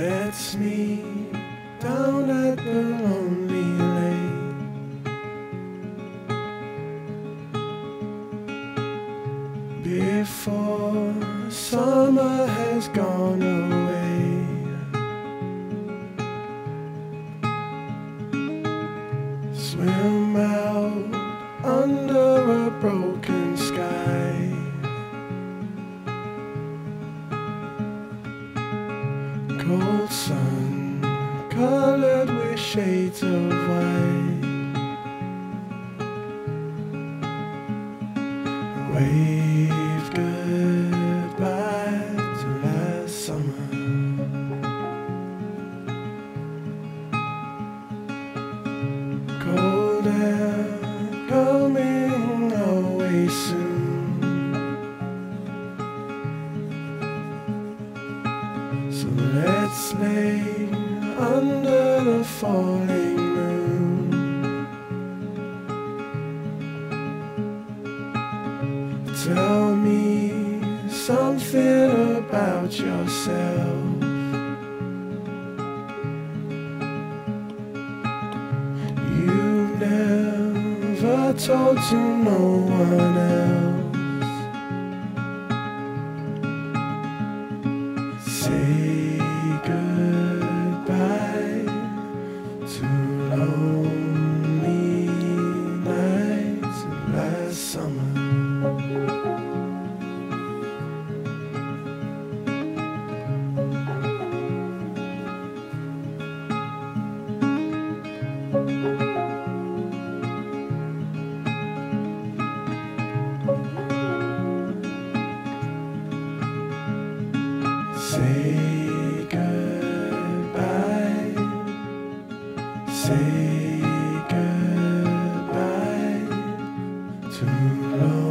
Let's meet down at the lonely lake. Before summer has gone away, swim out under a broken sky. Cold sun colored with shades of white. Wave goodbye to last summer. Cold air coming away soon. So let's lay under the falling moon. Tell me something about yourself. You've never told to no one else. Say goodbye to lonely nights of last summer. Say goodbye, say goodbye to love.